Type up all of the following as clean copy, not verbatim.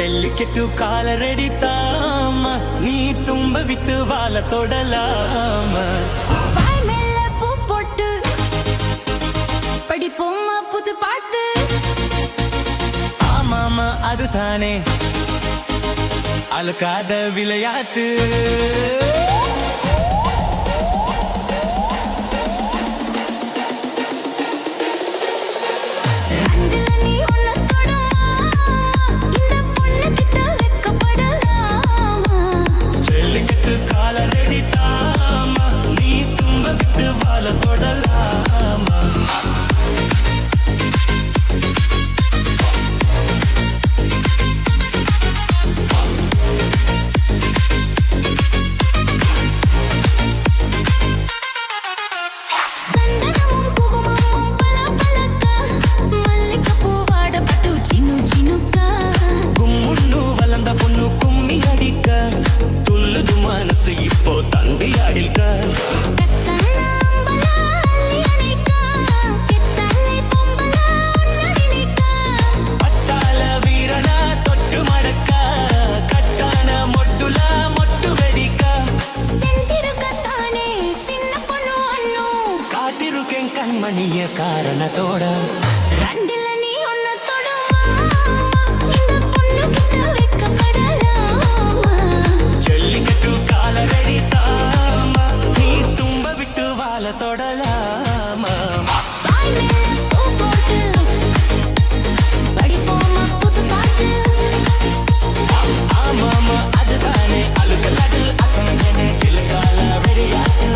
ಜಲ್ಲಿಕೆಟ್ಟು ಕಾಲರೆಡಿತಾಮ ನೀ ತುಂಬ வித்து வாழ தொடலாம வாய் மேல பூ போட்டு படிப்போமா புது பாட்டு ஆமாமா அதுதானே அழுக்காத விளையாட்டு கண்மணிய காரணத்தோட ரெண்டில நீ ஒன்ன தொடுமா இந்த பொண்ணு கிட்ட வெக்கப்படலாமா ஜல்லிக்கட்டு காலரடி தாமா நீ தும்ப விட்டு வாழ தொடலாமா வாய் மேல பூ போட்டு படிப்போமா புது பாட்டு ஆமாமா அதுதானே அழுக்கலாடு அக்கனே இலகால வெடியாட்டு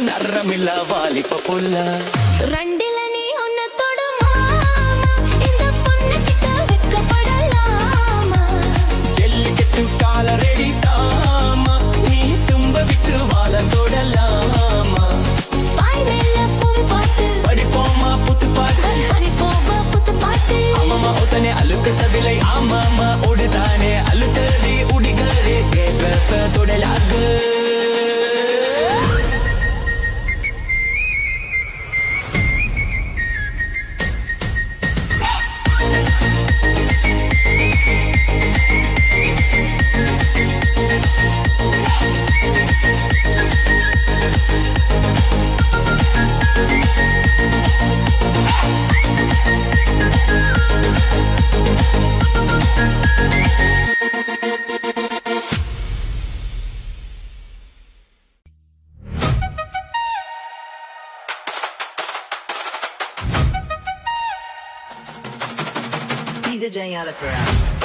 நரமில்ல வாலிப்ப புல்ல ரெண்டில நீ ஒன்ன தொடுமா இந்த பொண்ணு கிட்ட வெக்கப்படலாமா ஜல்லிக்கட்டு காலரடி தாமா நீ தும்ப விட்டு வாழ தொடலாமா வாய் மேல பூ போட்டு படிப்போமா புது பாட்டு படிப்போமா புது பாட்டு ஆமாமா ஒத்தனே அழுக்கத்த விலை ஆமாமா ஒடுதானே அழுத்தடி உடிகரே கேட்ப தொடலாகு DJ Alapura.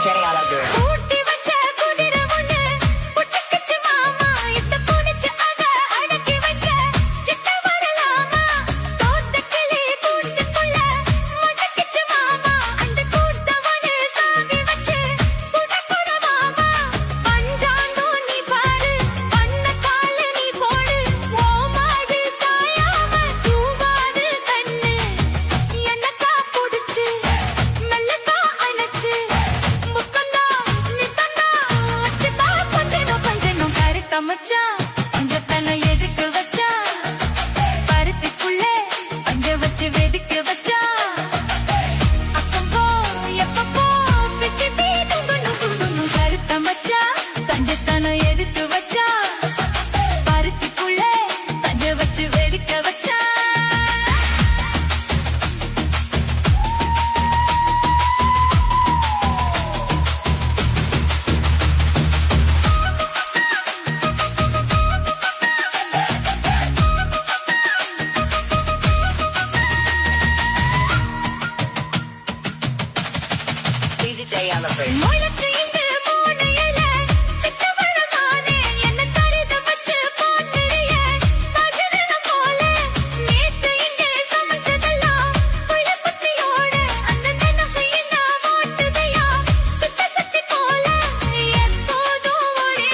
DJ Alagar. ஊட்டி வச்ச குதிரை ஒண்ணு புட்டுக்குச்சு மாமா இத்த பூனிச்சு அத அடக்கி வைக்க சித்த வரலாமா தோத்த கிளி கூட்டுக்குள்ள முடக்கிச்சு மாமா அந்த கூட்டவனே சாவி வச்சு புடக்குற மாமா பஞ்சாங்கம் நீ பாரு பண்ண கால நீ போடு ஓ மாடு சாயாம தூவாது கண்ணு என்னக்கா புடிச்சு மெல்லக்கா அணைச்சு முக்கந்தா நித்தந்தா அச்சுதா பஞ்சனும் கருத்த மச்சான் பஞ்சத்தனை எதுக்கு வச்சா பருத்திக்குள்ளே பஞ்ச வச்சு வெதுக்கு வச்சா அப்பப்போ எப்பப்போ பிக்கி பீடுன்னு கருத்த மச்சான் பஞ்சத்தனை எதுக்கு வச்சா பருத்திக்குள்ளே பஞ்ச வச்சு வெதுக்க வச்சா DJ Alagar. முளைச்சு இங்கு மூணு இலை சித்த வரதானே என்ன தரித வச்சு போட்டுறிய பகிரனம் போல நேத்து இங்கு சமைச்சதெல்லாம் புள்ள குத்தியோட அந்த நினைவு என்ன ஓட்டுதையா சுத்த சக்தி போல எப்போதும் ஒரே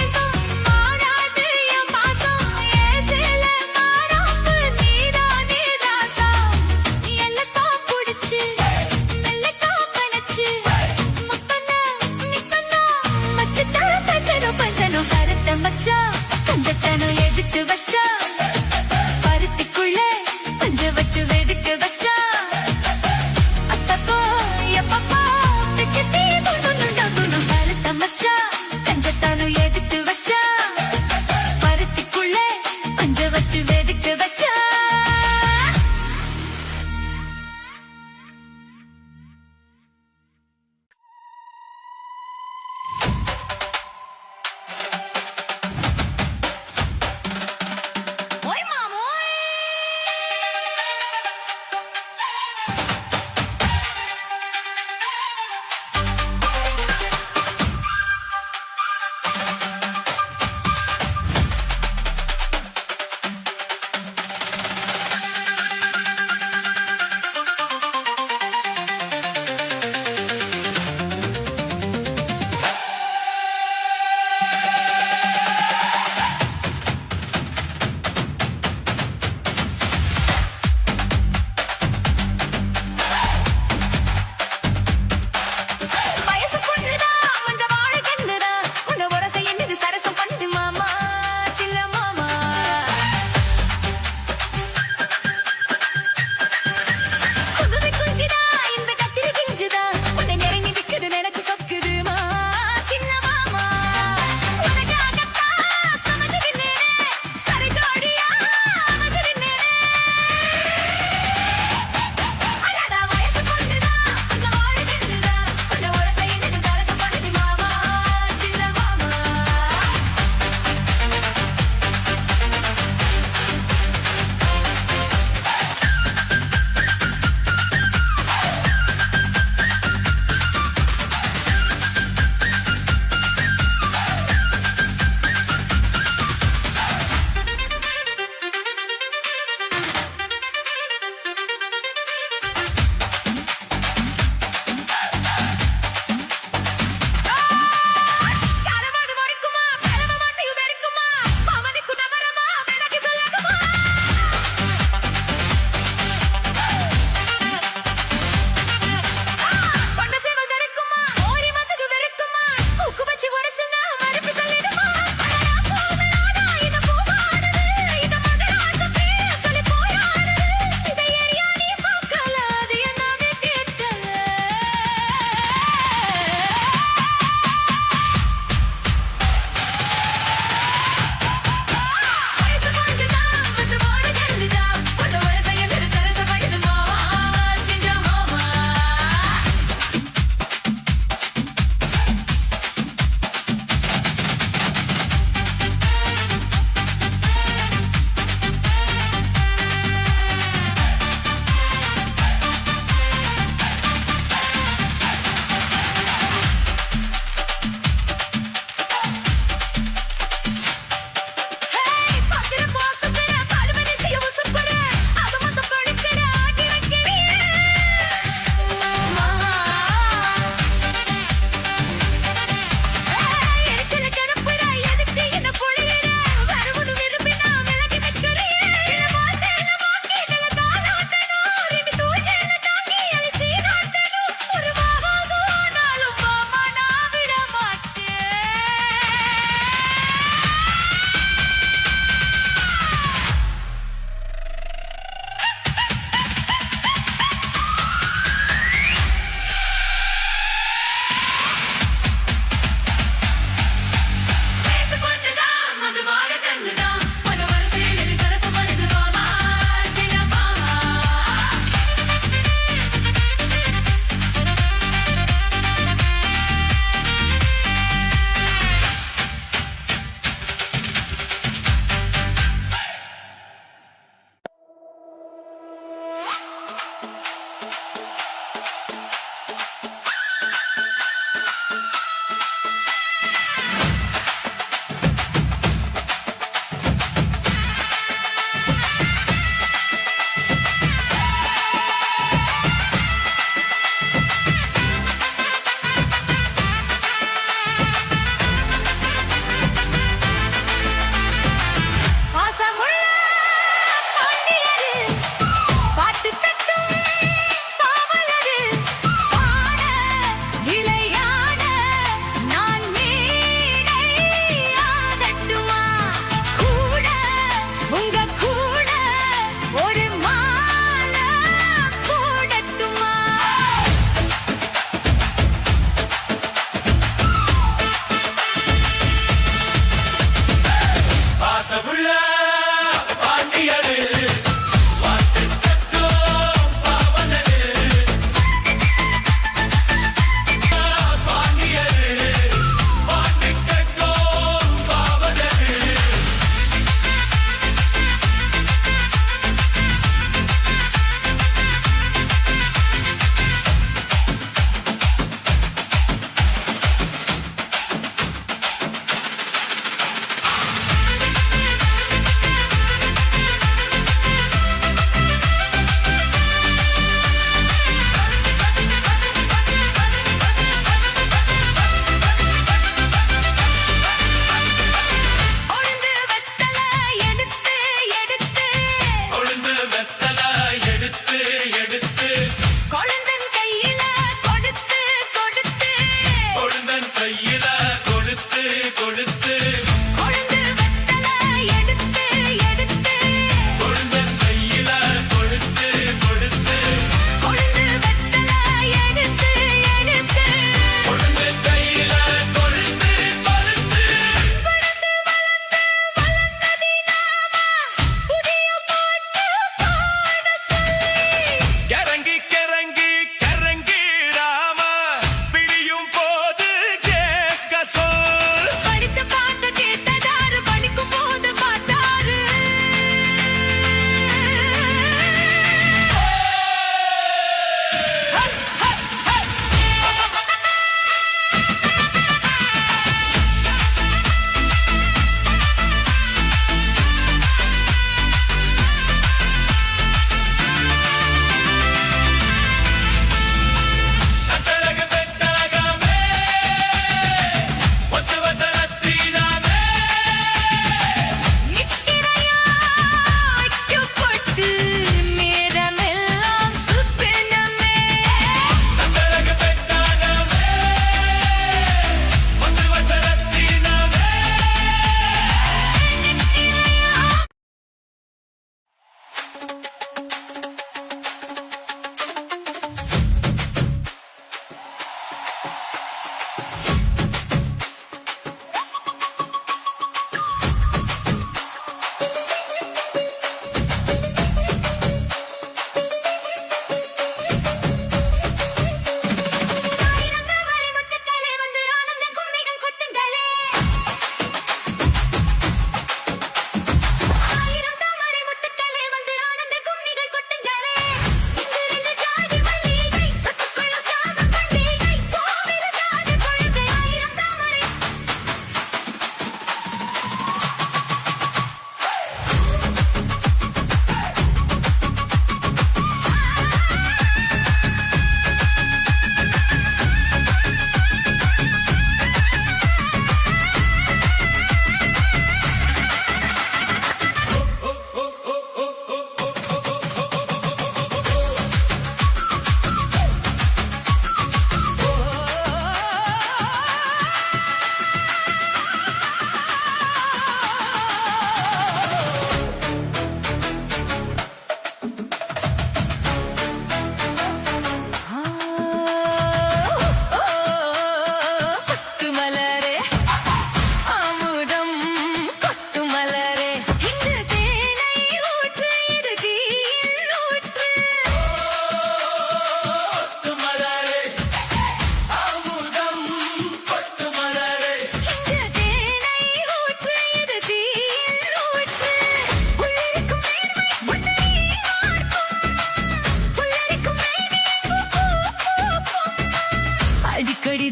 மாறாது என் பாசம் ஏசில மாறாப்பு நீதானே ராசா எல்லக்கா புடிச்சு மெல்லக்கா பனச்சு முத்தன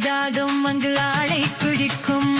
தாகம் அங்கு ஆளை பிடிக்கும்.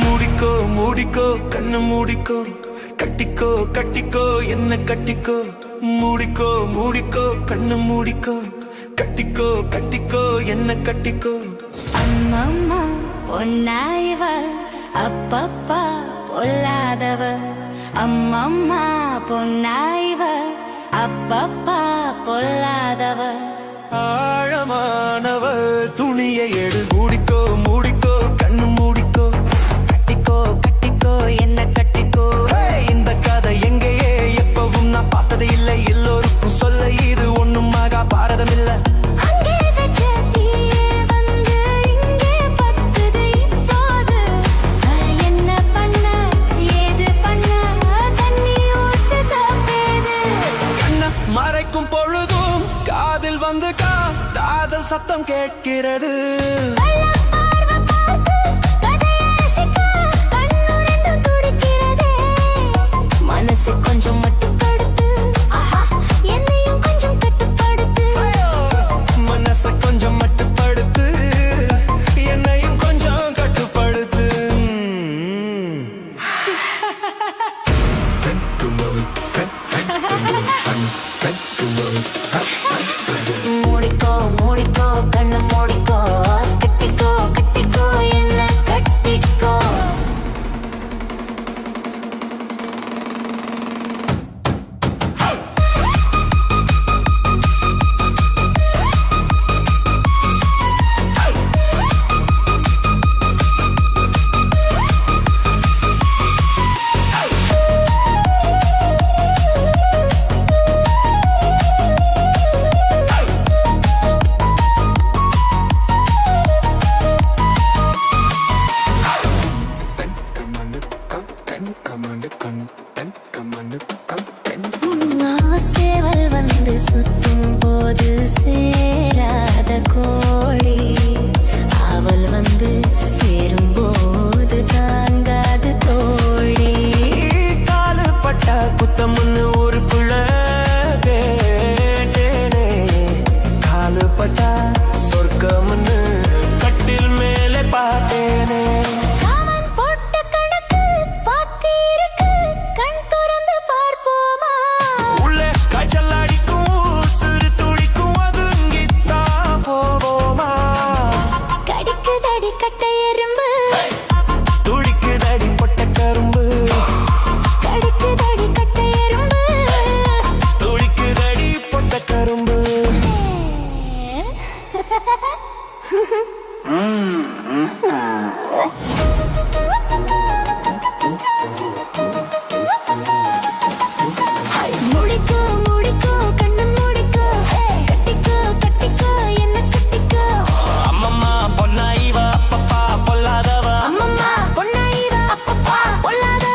மூடிக்கோ மூடிக்கோ கண்ணு மூடிக்கோ கட்டிக்கோ கட்டிக்கோ என்ன கட்டிக்கோ மூடிக்கோ மூடிக்கோ கண்ணு மூடிக்கோ கட்டிக்கோ கட்டிக்கோ என்ன கட்டிக்கோ. அம்மம்மா பொன்னாயவ அப்பப்பா பொல்லாதவ. அம்மம்மா பொன்னாயவ அப்பப்பா பொல்லாதவ. ஆழமானவ துணியை எடு. மூடிக்கோ மூடிக்கோ கண்ணு மூடிக்கோ கட்டிக்கோ கட்டிக்கோ என்ன கட்டிக்கோ. இந்த கதை எங்கேயே எப்பவும் நான் பார்த்தது இல்லை. எல்லோருக்கும் சொல்ல இது ஒண்ணும் ஆகா பாரதம் இல்ல. மறைக்கும் பொழுதும் காதில் வந்து காதல் சத்தம் கேட்கிறது. மனசு கொஞ்சம் மட்டுப்படுத்து, என்னையும் கொஞ்சம் கட்டுப்படுத்து. மனசை கொஞ்சம் மட்டுப்படுத்து, என்னையும் கொஞ்சம் கட்டுப்படுத்து. மூடிக்கோ மூடிக்கோ கண்ணு மூடிக்கோ கட்டிக்கோ கட்டிக்கோ என்ன கட்டிக்கோ. சேவல் வந்து சுத்தும் போது சேராத கோழி, அவள் வந்து சேரும் போது தாங்காது தோழி. காலு பட்டா குத்தம்னு ஊருக்குள்ள கேட்டேனே. காலு பட்டா சொர்க்கம்னு கட்டில் மேலே பார்த்தேனே. முடிக்கோ முடிக்கோ கண்ணு முடிக்கோ கட்டிக்கோ கட்டிக்கோ என்ன கட்டிக்கோ அம்மம்மா பொன்னா இவ அப்பப்பா பொல்லாதவ அம்மம்மா பொண்ணா இவ அப்பப்பா பொல்லாதவ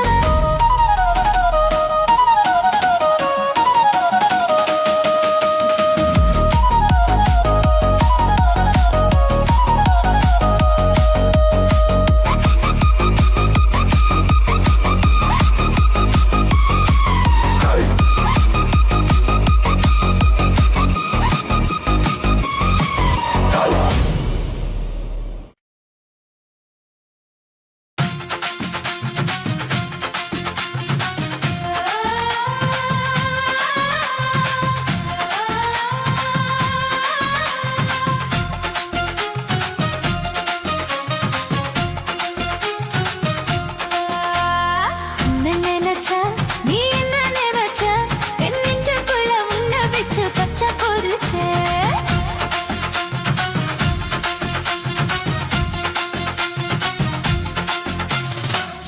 நீ என்ன நினைச்ச என் நெஞ்சுக்குள்ள உன்னை வச்சு பச்சை பொரிச்ச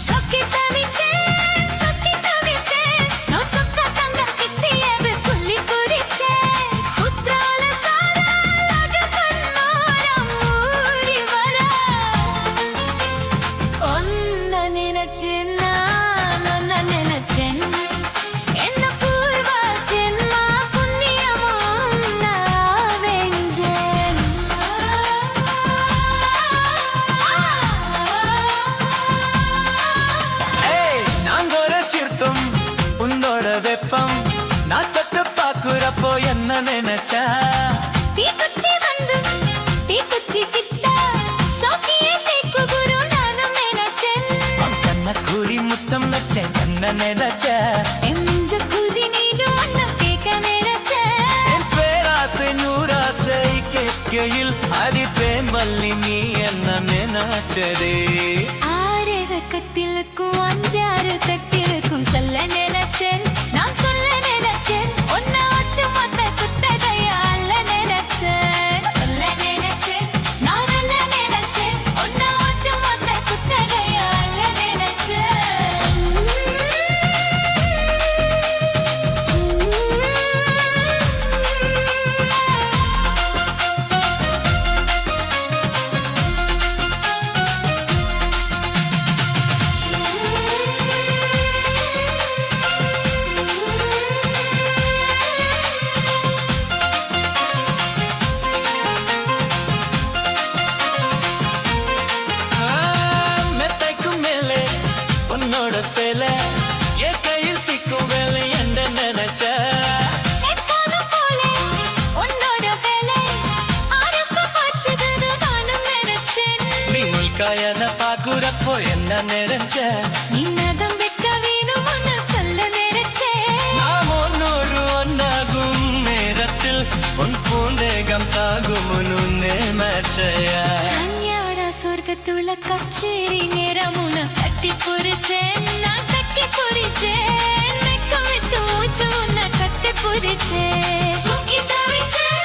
சொக்கி தவிச்சேன் நான் சொக்க தங்க கிட்டியது துள்ளி குடிச்சேன் குற்றால சாராலாக கண்ணோரம் ஊறி வர ஒன்ன நினைச்சேன் நினைச்சேன் என்ன பூர்வ ஜென்மா புண்ணியமும் நான் வெஞ்சேன் நாங்க ஒரு சிறுத்தம் உன்னோட வெப்பம் நான் தொட்டு பாக்குறப்போ என்ன நினைச்ச தீக்குச்சி வந்து தீக்குச்சி கிட்ட சோக்கியே தேக்கு குரு நானும் நினைச்சேன் கண்ண கூடி முத்தம் வச்சேன் என்ன நினைச்ச எஞ்ச குசி நீடும் ஒன்ன கேட்க நினைச்சேன் என் பேராசை நூறாசை கேட்கையில் அடிப்பேன் வள்ளி நீ என்ன நினைச்சதே ஆறு கத்திலுக்கும் அஞ்சாறு கத்திலுக்கும் சொல்ல நினைச்சேன் நான் சொல்ல நினைச்சேன் ஒன்ன ஒட்டு மொத்த குத்தகையா அல்ல நினைச்சேன் சொல்ல நினைச்சேன் நான் அல்ல நினைச்சேன் ஒன்ன ஒட்டு மொத்த குத்தகையா அல்ல மெத்தைக்கும் மேலே உன்னோட சேலை என் கையில் சிக்கும் வேலை என்ன நினைச்ச எப்போதும் போல உன்னோட வேலை ஆரம்ப போச்சுது நானும் நினைச்சேன் நீ முல்காயன பாக்குறப்போ என்ன நினைச்ச நின்னதம் வெக்க வேணும் ஒன்னு சொல்ல நினைச்சேன் நாம் ஒன்னொரு ஒன்னாகும் நேரத்தில் உன் பூந்தேகம் தாகும் உன்னே மச்சையா கல்யாண சொர்க்கத்துல கச்சேரி நேரமுன கட்டி பொறிச்சேன் நான் கட்டி பொறிச்சேன் மெக்க விட்டு மூச்சு உன்னை கட்டி பொறிச்சேன் சுக்கி தவிச்சேன்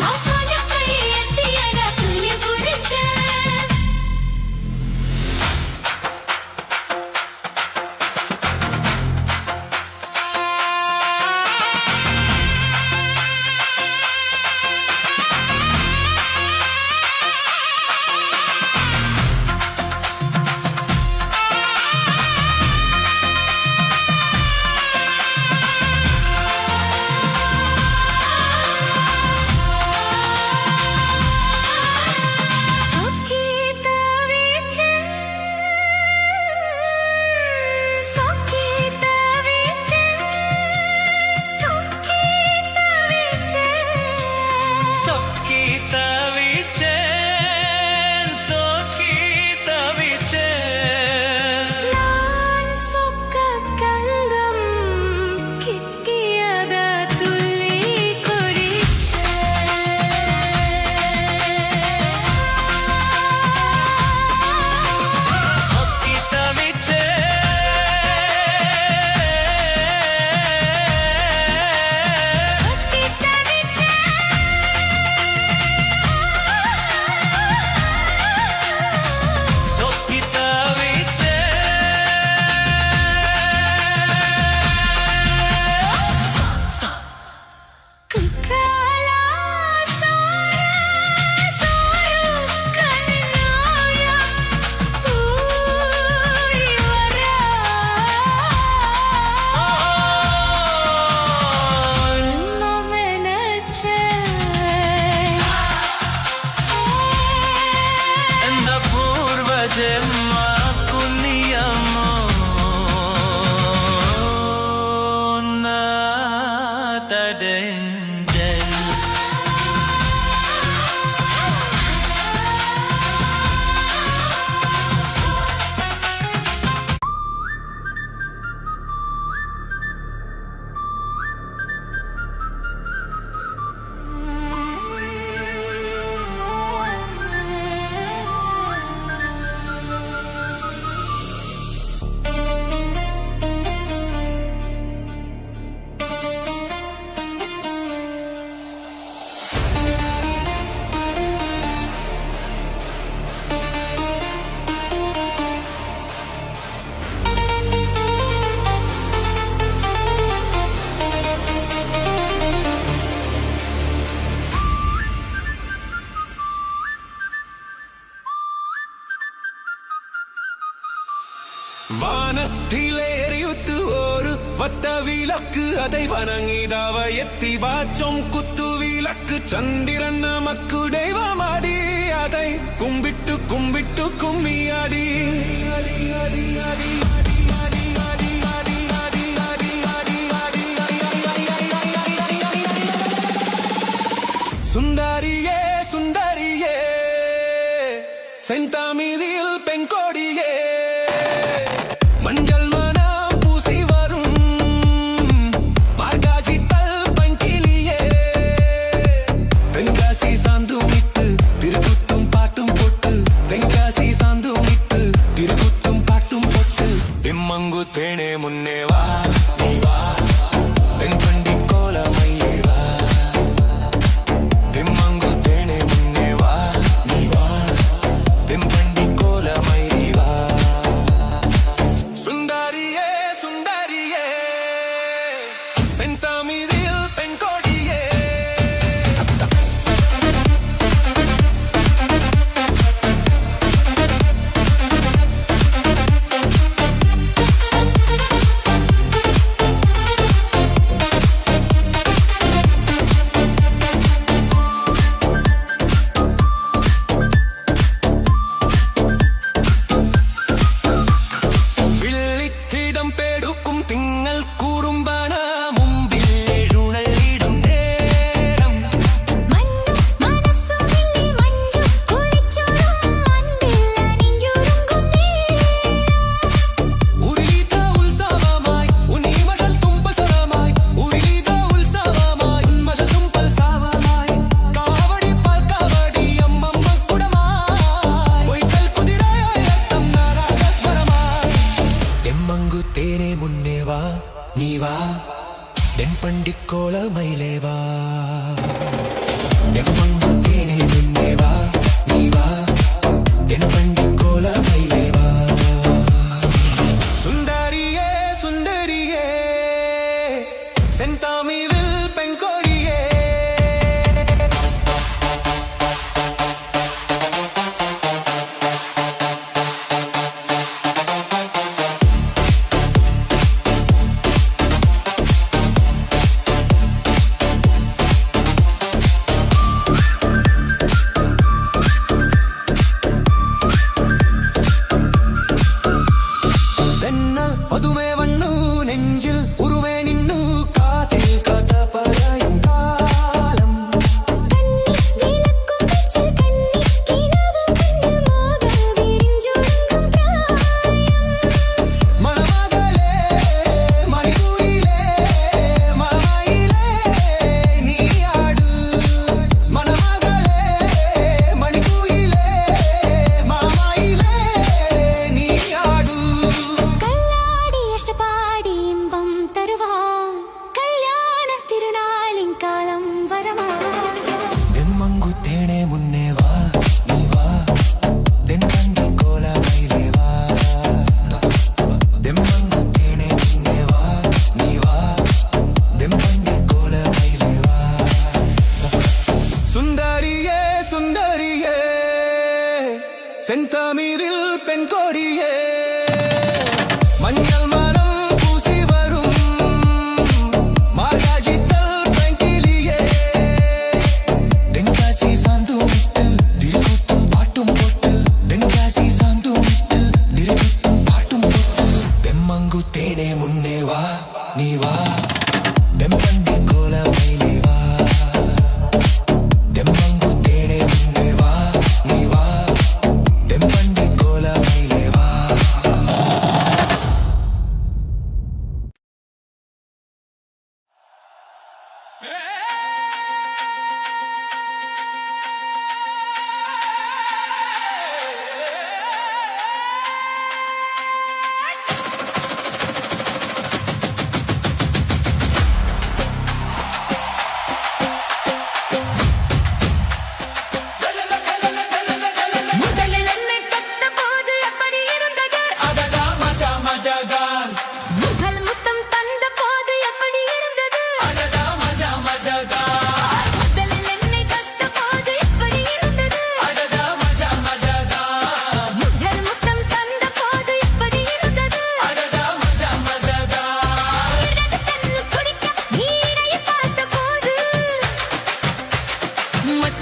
நான் போன கையை எட்டி அடா துள்ளி பொறிச்சேன் வானத்திலே எரியுத்து ஒரு வட்ட விளக்கு அதை வணங்கிடாவ எத்தி வாச்சம் குத்து விளக்கு சந்திரன் நமக்கு தெய்வமாடி அதை கும்பிட்டு கும்பிட்டு கும்மியாடி சுந்தரியே சுந்தரியே செந்தாமிதில் பெண்கொடியே மஞ்சள் மனம் பூசி வரும் மார்காஜி தல் பங்கிலியே தென்காசி சாந்து விட்டு திருக்குத்தும் பாட்டும் போட்டு தென்காசி சாந்து விட்டு திருக்குத்தும் பாட்டும் போட்டு திம்மங்கு தேனே முன்னே வா நீ வா தென்பண்டி கோலமையே வா திம்மங்கு தேனே முன்னே வா நீ வா தென்பண்டி கோலமையே வா சுந்தரியே சுந்தரியே செந்தாமிதில் பெண்கொடியே வில்லித்திடம் பேடுக்கும் திங்கள் கூறும்பான மும்பில் எழுநலிடும் நேரம் மண்ணு மனசு வில்லி மஞ்சு குளிச்சோடும் அன்பில் அணிஞ்சுருங்கும் உரித உற்சவமாய் உன்னிமகள் தும்பல் சரமாய் உரித உற்சவமாய் உன்மகள் தும்பல் சாவமாய் காவடி பால் காவடி அம்மம்ம குடமாய் பொய்க்கல் குதிரையாய் ரத்தம் நாராகஸ்வரமாய் தெம்மங்கு தேனே முன்னே வா நீ வா தென்பண்டி கோலமயிலே வா தெம்மங்கு தேனே முன்னே வா நீ வா தென்பண்டி கோலமயிலே வா சுந்தரியே சுந்தரியே செந்தாமிதில் பெண்கொடியே தென்னல் பதுமே வண்ணு நெஞ்சில் உருவே நின்னு காதில் காத்த பறையும் காலம் விளக்கும் வச்சு கண்ணி கிணவும் கண்ணு மோக விரிஞ்சுருங்கும் பிராயம் மணமகளே மணிக்குயிலே மலையிலே நீ ஆடு மணமகளே மணிக்குயிலே மாமாயிலே நீ ஆடு கல்லாடி அஷ்டபாடி இன்பம் தருவான் கல்யாண திருநாளின் காலம் வரமா தெம்மங்கு தேனே முன்னே வா நீ வா தென்பண்டி கோலமயிலே வா தெம்மங்கு தேனே முன்னே வா நீ வா தென்பண்டி கோலமயிலே வா சுந்தரியே சுந்தரியே செந்தாமிதில் பெண்கொடியே மஞ்சள் மனம் பூசி வரும் மார்காஜி தல் பங்கிலியே தென்காசி சாந்து விட்டு திருக்குத்தும் பாட்டும் போட்டு தென்காசி சாந்து விட்டு திருக்குத்தும் பாட்டும் போட்டு தெம்மங்கு தேனே முன்னே வா நீ வா தென்பண்டி கோலமயிலே வா தெம்மங்கு தேனே முன்னே வா நீ வா தென்பண்டி கோலமயிலே வா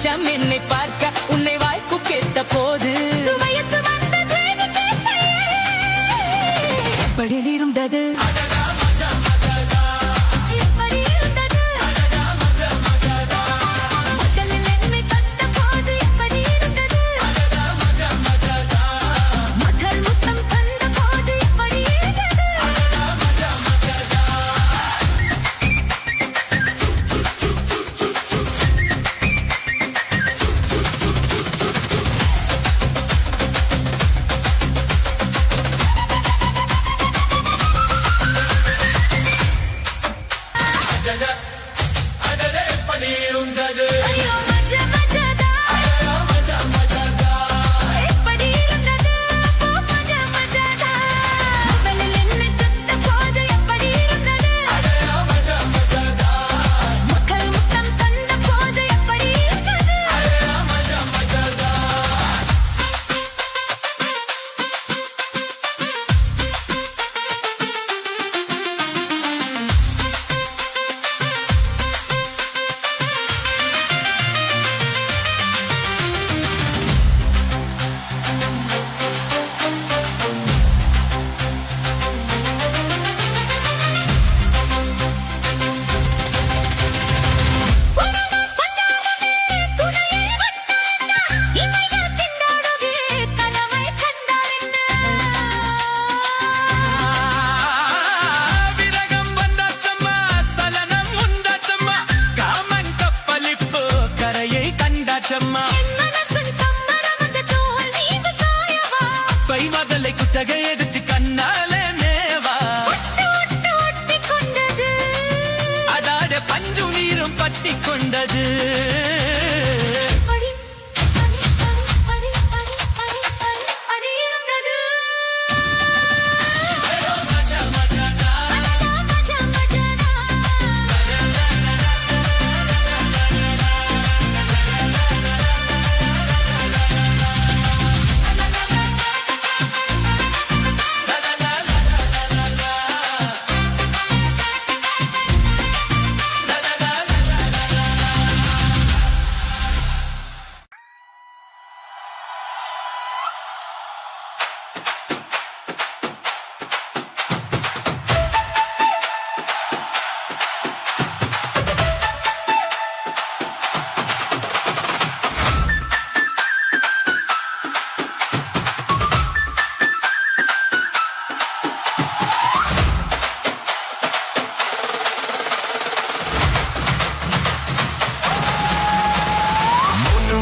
மச்சான் என்னை பார்க்க உன்னை வாய்க்கு கேட்ட போது வயசு வந்தது நீ கேட்கையே. எப்படி இருந்தது எப்படி இருந்தது? முதலில் என்னை கண்ட போது எப்படி இருந்தது? முதல் முத்தம் தந்த போது எப்படி இருந்தது? ஐயோ மஜா மஜாதா. எப்படி இருந்தது? ஓ மஜா மஜாதா. முதலில் என்னை கண்ட போது எப்படி இருந்தது? முதல் முத்தம் தந்த போது எப்படி இருந்தது? உனது பொன்னானமே துணையை வந்தானா இமைகள் திண்டாடுதே கனவை கண்டால் என்ன விரகம் வந்தாச்சம்மா சலனம் உண்டாச்சம்மா காமன் கப்பலிப்போ கரையை கண்டாச்சம்மா என் மனசின் கம்மரம் அந்த தோல் நீங்க சாயவா பைமதலை குத்தகை எடுத்து கண்ணாலே மேவா ஒட்டு ஒட்டு ஒட்டிக் கொண்டது அதாட பஞ்சு நீரும் பத்தி கொண்டது அடி அடி அடி அடி அடி அடி அடி இருந்தது மஜா மஜாதா.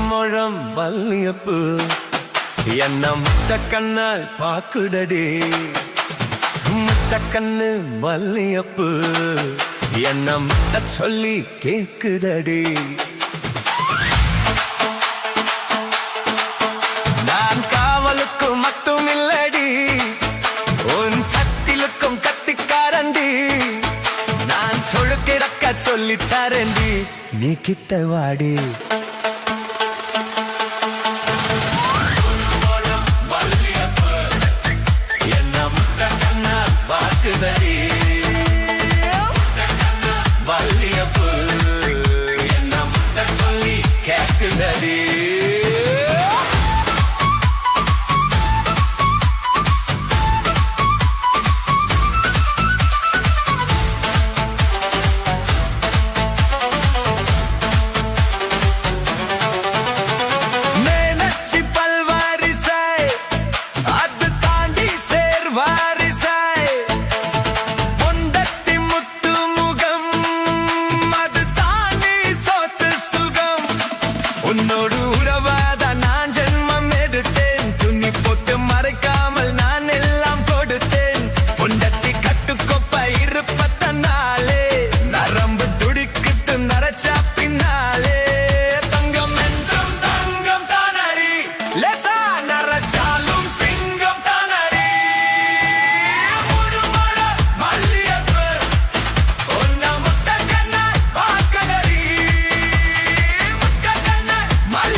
முழம் வல்லியப்பு என்ன முத்த கண்ணால் பாக்குடடி முத்த கண்ணு வல்லியப்பு என்ன முத்த சொல்லி கேக்குதடி நான் காவலுக்கும் மட்டும் இல்லடி உன் கத்திலுக்கும் கத்திக்காரண்டி நான் சொழுக்கிடக்க சொல்லித்தாரண்டி நீ கிட்ட வாடி வல்லியப்பு என்ன முத்த சொல்லி கேக்குதடி மேனச்சி பல்வாரிசை அது தாண்டி சேர்வாரிசை பொண்டட்டி முத்து முகம் அது தாண்டி சொத்து சுகம் உன்னோடு உறவாத நான் ஜென்மம் எடுத்தேன் துணி போட்டு மறைக்காமல் நான் எல்லாம் கொடுத்தேன் பொண்டட்டி கட்டுக்கொப்ப இருப்பத்தனாலே நரம்பு துடிக்கிட்டு நரைச்சா பின்னாலே தங்கம் என்றும் தங்கம் தானடி லேசா நரைச்சாலும் சிங்கம் தானடி முழுமழ மல்லியப்பு உன்ன முத்த கண்ண பார்க்கதடி முத்த கண்ண மல்லியப்பு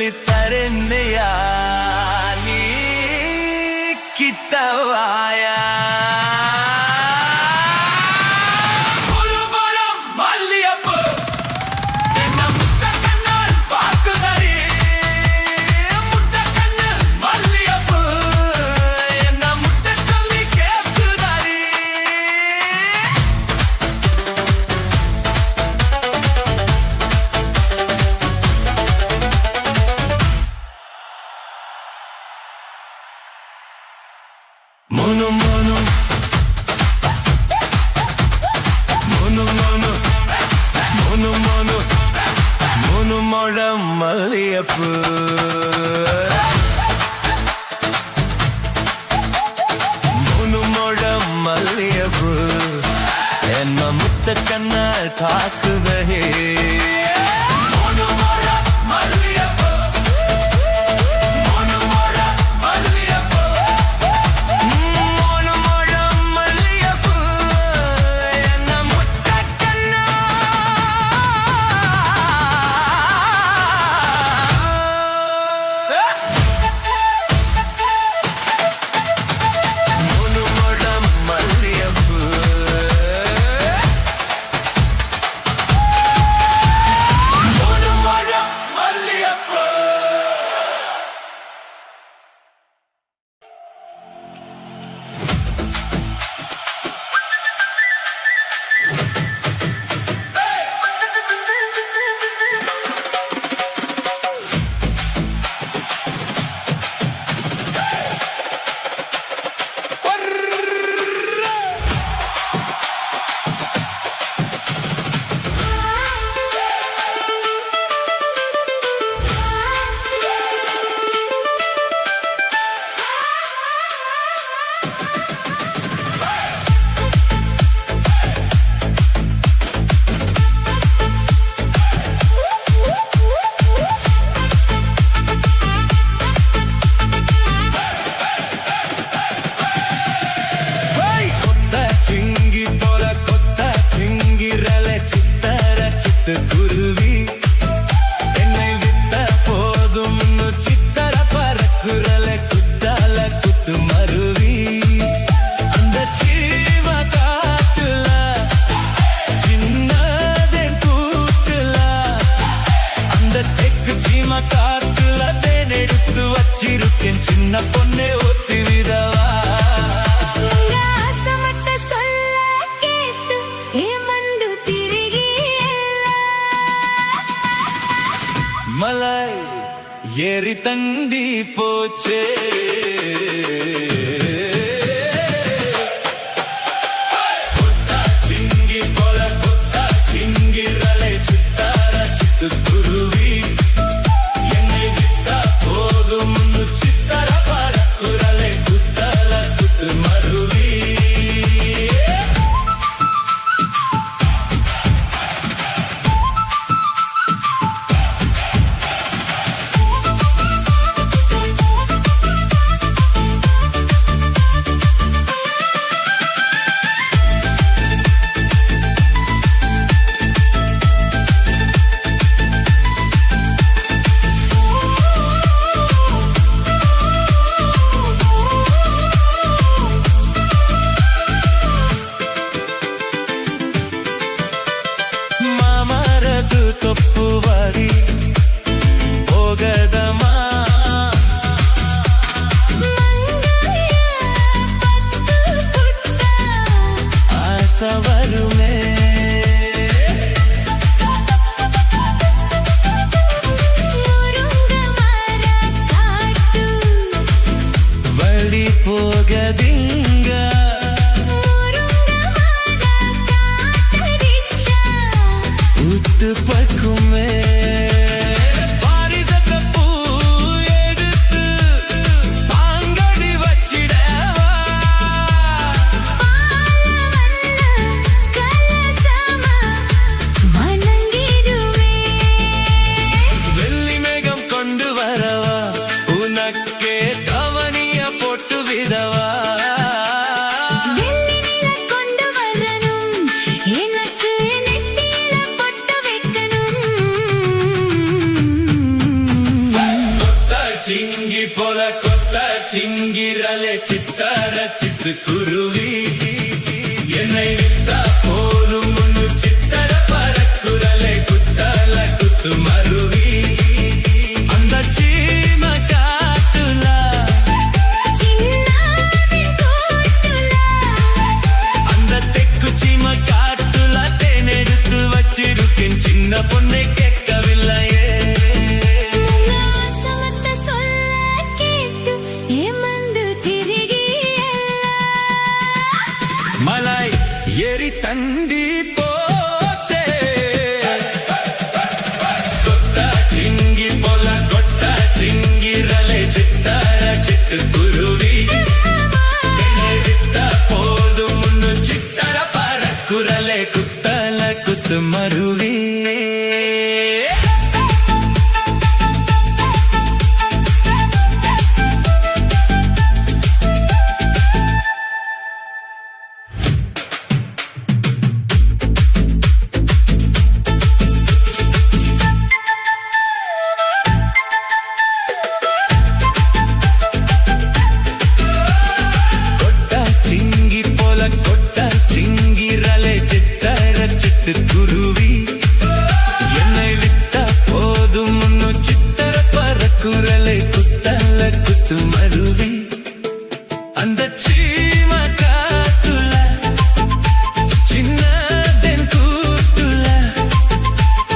சொல்லி தரேன்னையா நீ கிட்டவாயா Mono mono mono mono mono mono mono mono மல்லியப்பு mono mono மல்லியப்பு என்ன முத்த கண்ணால் தாக்குதே mono mono மல்லியப்பு குருவி என்னை விட்ட போதும் சித்தர பறக்குறல குத்தால குத்து மருவி அந்த சீம காட்டுல சின்னதேன் கூட்டுல அந்த தெக்கு சீம காட்டுல தேன் எடுத்து வச்சிருக்கேன் சின்ன பொண்ணே ஒத்தி விடவா மலை ஏறி தண்டி போச்சே கொத்தா சிங்கி போல கொத்தா சிங்கிரலை சித்தார சித்து குருவி என்னை விட்டா போதும் சித்தர பறக்குறலை குத்தல குத்து மருவி சிங்கிரலே சித்தார சித்து குருவி என்னை வித்தா போலும் முன்னு சித்தர பறக்குரலே குத்தல குத்து மருவி அந்த சீம காட்டுல சின்னாவின் கூட்டுல அந்த தெக்கு சீம காட்டுல தேனெடுத்து வச்சிருக்கேன் சின்ன பொண்ணை கேட்கவில்லையே உங்க ஆசமத்த சொல்ல கேட்டு ஏமாந்து திரிகியல்ல மலை ஏறி தண்டி போச்சே கொத்தா சிங்கி போல கொட்டா சிங்கிரலே சித்தார சித்து குருவி என்னை வித்தா போதும் முன்னு சித்தர பறக்குரலே குத்தல குத்து மருவி குருவி என்னை விட்டா போதும் முன்னு சித்தர பறக்குரலை குத்தல குத்து மருவி அந்த சீம காட்டுல சின்னதென் கூட்டுல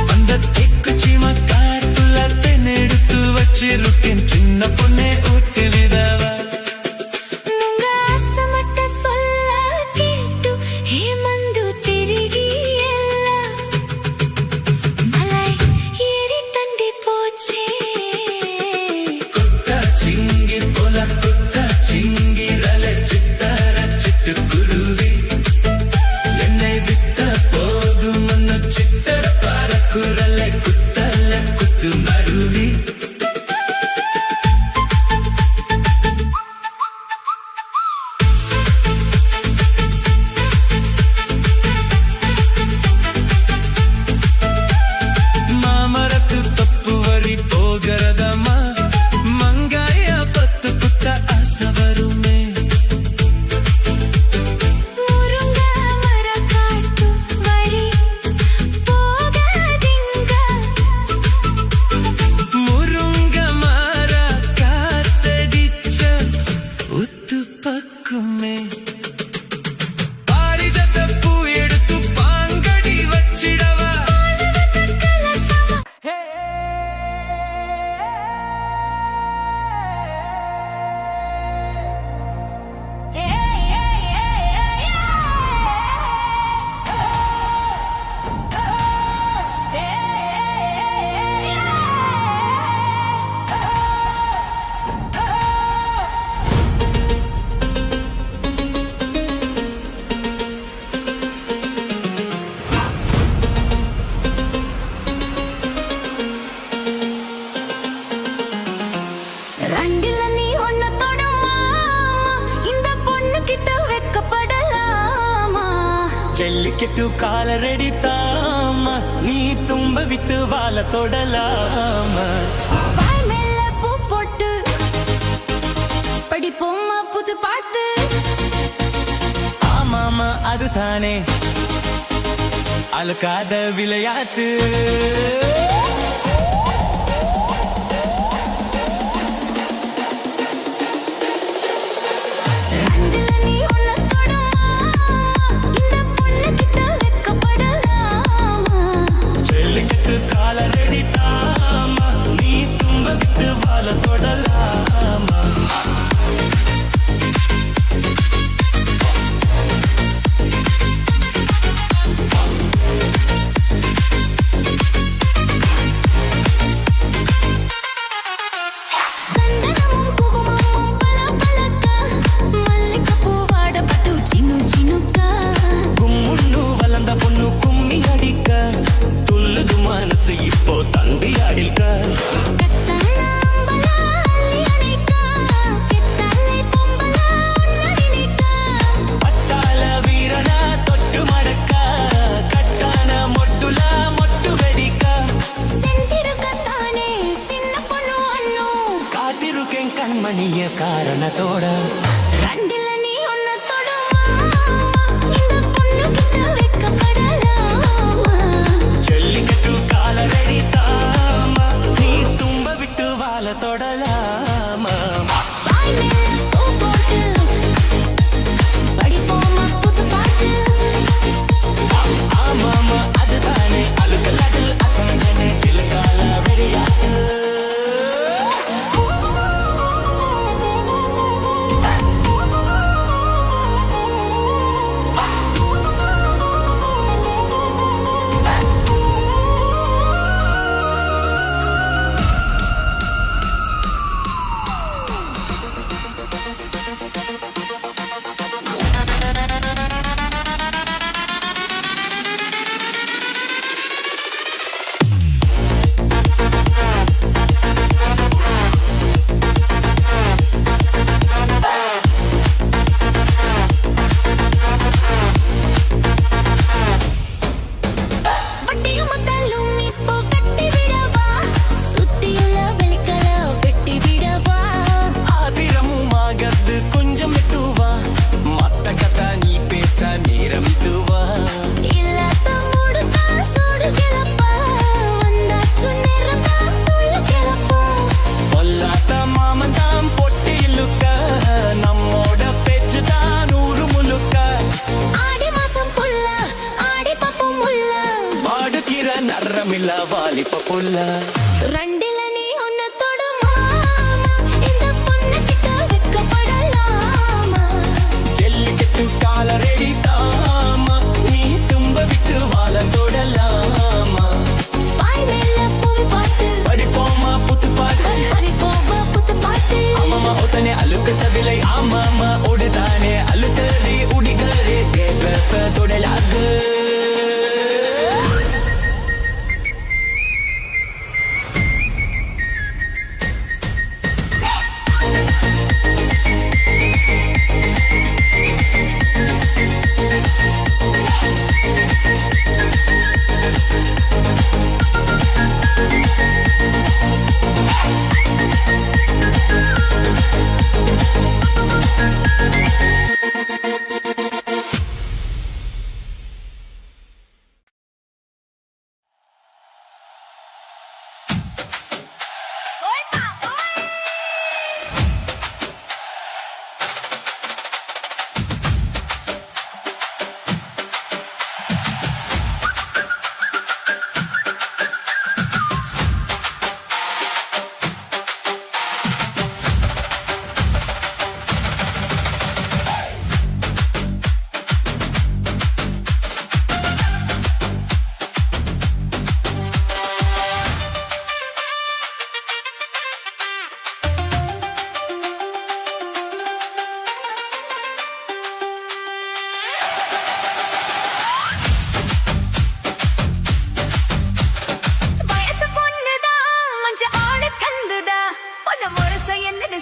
அந்த தெக்கு சீம காட்டுல தென்னெடுத்து வச்சிருக்கேன் சின்ன பொண்ணே ஊட்டு விதவா உங்க ஆசமத்த சொல்ல கேட்டு ஏமாந்து திரிகியல்ல மலை ஏறி தண்டி போச்சே கொத்தா சிங்கி போல கொத்தா சிங்கிரலே சித்தார சிட்டு குருவி என்னை விட்ட போதும் முன்னு சித்தர பறக்குரலை குத்தல குத்து மருவி மாமரத்து தப்பு வரி போகிறதம்மா மங்காய பத்து குத்த ஆசை வருமே முருங்க மர காட்டு வரி போகாதீங்க முருங்க மாற காத்தடிச்ச உத்து பக்குமே பாரிஜாத பூ எடுத்து பாங்கடி வச்சிடவா ரெண்டுல நீ ஒன்ன தொடமா இந்த பொண்ணு கிட்ட வெக்கப்படலாமா ஜல்லிக்கட்டு கால ரெடி தாமா நீ தும்ப விட்டு வாழ தொடலாமா வாய் மேல பூ போட்டு படிப்போமா புது பாட்டு ஆமாமா அதுதானே அழுக்காத விளையாட்டு ரெண்டுல நீ ஒன்ன தொடமா இந்த பொண்ணு கிட்ட வெக்கப்படலாமா ஜல்லிக்கட்டு கால ரெடி தாமா நீ தும்ப விட்டு வாழ தொடலாமா சந்தனமும் குங்குமமும் பளபளக்க மல்லிகைப்பூ வாட பட்டு சினு சினுக்கா கும்முன்னு வளர்ந்த பொண்ணு கும்மி அடிக்க துள்ளுது மனசு இப்போ தந்தி அடிக்க கத்தானா அம்பலா அள்ளி அணைக்கா கெத்தாலை பொம்பலா உன்ன நினைக்கா பட்டாள வீரனா தொட்டு மடக்க கட்டான மொட்டுல மொட்டு வெடிக்க செந்திருக்கத்தானே சின்ன பொண்ணு அண்ணு காத்திருக்கேன் கண்ணு மணிய காரணத்தோட ரெண்டுல நீ ஒன்ன தொடுமா இந்த பொண்ணு கிட்ட வெக்கப்படலாமா ஜல்லிக்கட்டு காலரடி தாமா நீ தும்ப விட்டு வாழ தொடலாமா வாய் மேல பூ போட்டு படிப்போமா புது பாட்டு ஆமாமா அதுதானே அழுகலாடல் அத்தனை இலக்கால ரெடியாட்டு வாலிப்ப புள்ள ரெண்டுல நீ ஒன்ன தொடுமா இந்த பொண்ணு கிட்ட வெக்கப்படலாமா ஜல்லிக்கட்டு கால ரெடி தாமா நீ தும்ப விட்டு வாழ தொடலாமா வாய் மேல பூ பாட்டு படிப்போமா புத்து பாட்டு படிப்போமா புது பாட்டு ஆமாமா ஒத்தனை அழுக்கத்த விலை ஆமாமா ஒடுதானே அழுத்தறி உடிகரே கேப்ப தொடலாகு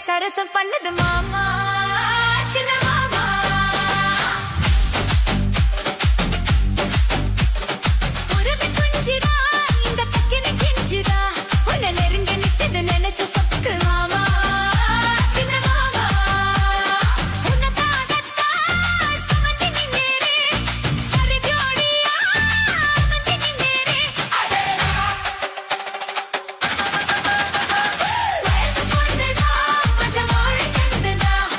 சரசம் பண்ணது மாமா சின்ன மாமா உருவி குஞ்சிரா இந்த கக்கினி கிஞ்சிரா உன்னை நெருங்கி நிற்குது நினைச்ச சொக்கு மாமா சின்ன மாமா உனக்காகத்தான் சுமந்து நின்னேரே சரி ஜோடியா அமைஞ்சு நின்னேரே வயசு பொண்ணுதான் மஞ்சள் மொழி கண்டுதான்